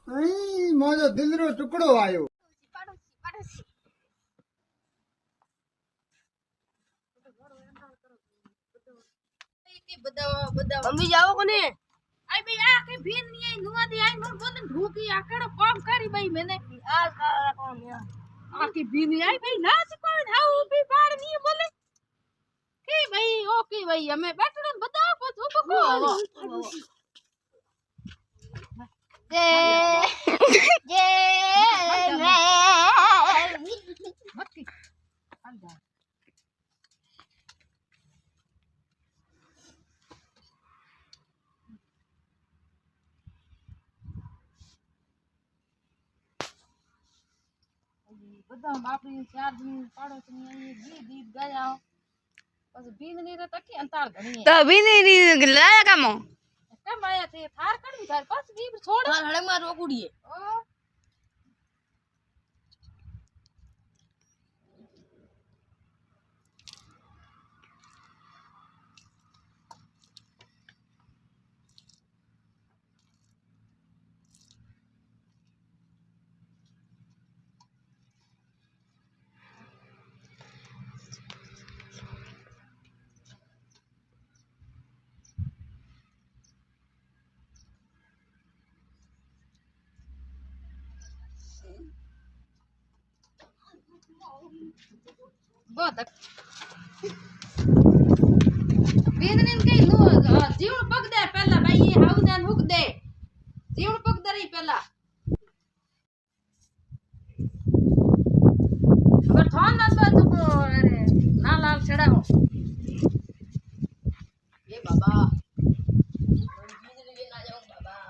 અહીં મોજો દિલનો ટુકડો આવ્યો. મમ્મી જાવો કોને આઈ ભાઈ આ કે ભીન ની આઈ નુવા દી આઈ મન બોન ઢોકી આકડો કામ કરી ભાઈ મને આ કાળા કોણ યા આ કે ભીન ની આઈ ભાઈ ના કોઈ હાઉ ઊભી પાડ ની બોલે કે ભાઈ ઓકે ભાઈ અમે બેઠો બધા પોત ઉભો જે જે મક્કી હાલ જા બધા આપણી ચાર દી પાડોશની અહીં ગીત ગાયા પછી ભીન ની રે તકી અંતાર ઘણી તો બીની લાયા કામો કેમ આયા તે થાર કડી થાર પછી બીબ છોડ માર હળમાં રોકુડીએ बहुत બેનને કઈ નો જીવણ પગ દે પહેલા ભાઈ એ હાઉદાન હુક દે જીવણ પગ દરી પહેલા અગર થોન ના તો તો અરે ના લાલ ચડાવો એ બાબા મંદિર ના જાઉં બાબા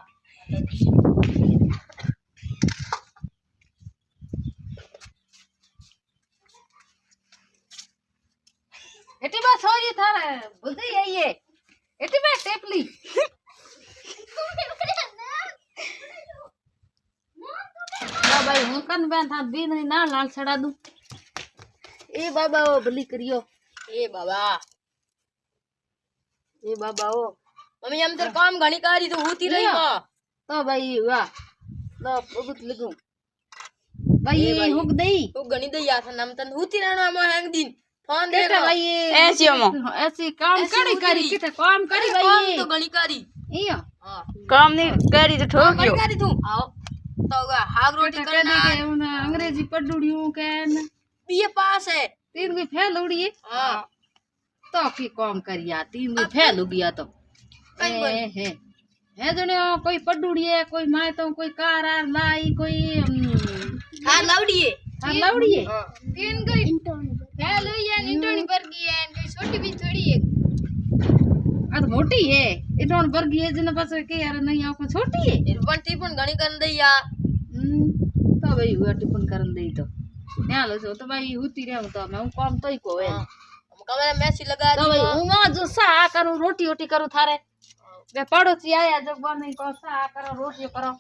એટી બા સોરી થારે બુધી આઈએ એટી બા ટેપલી ના ભાઈ હું કન બેન થા બીન ની ના લાલ ચડા દઉં એ બાબા ઓ ભલી કર્યો એ બાબા ઓ મમ્મી એમ તો કામ ઘણી કરી તો હુતી રહી માં તો ભાઈ વાહ લો બગુત લગું ભાઈ હુક દઈ તો ઘણી દઈ આ થા નામ તન હુતી રહેનો માં હેંગ દિન ફોન દે બેટા ભાઈ એસીઓમો એસી કામ કરી કરી કે કામ કરી કામ ભાઈ તો ઘણી કરી ઈયો હા કામ ની કરી તો ઘણી ઠોક્યો કરી તું આવો તો હાગ રોટી કે કરना અંગ્રેજી પડુડિયું કે बीए पास है तीन भी फेल उड़िए हाँ तो की काम करिया तीन भी फेल हो गया तो है जने कोई पडुड़िए कोई माय तो कोई कार आर लाई कोई हाँ लवड़िए हाँ लवड़िए तीन कोई फेल हुई है इंटरनी पर गई है कोई छोटी भी थोड़ी है आ तो मोटी है इटोन बर्गी है जने पास के यार नहीं आको छोटी है इरपन टीपन घणी कर दई या तो भाई हुआ टिफिन करन दई तो न्या लो तो भाई हुती रहूं तो मैं काम तो ही को है हम कमरे मैसी लगा तो दी भाई उमा जो सा करूं रोटी रोटी करूं थारे बे पड़ोसी आया जब बने को सा करो रोटी करो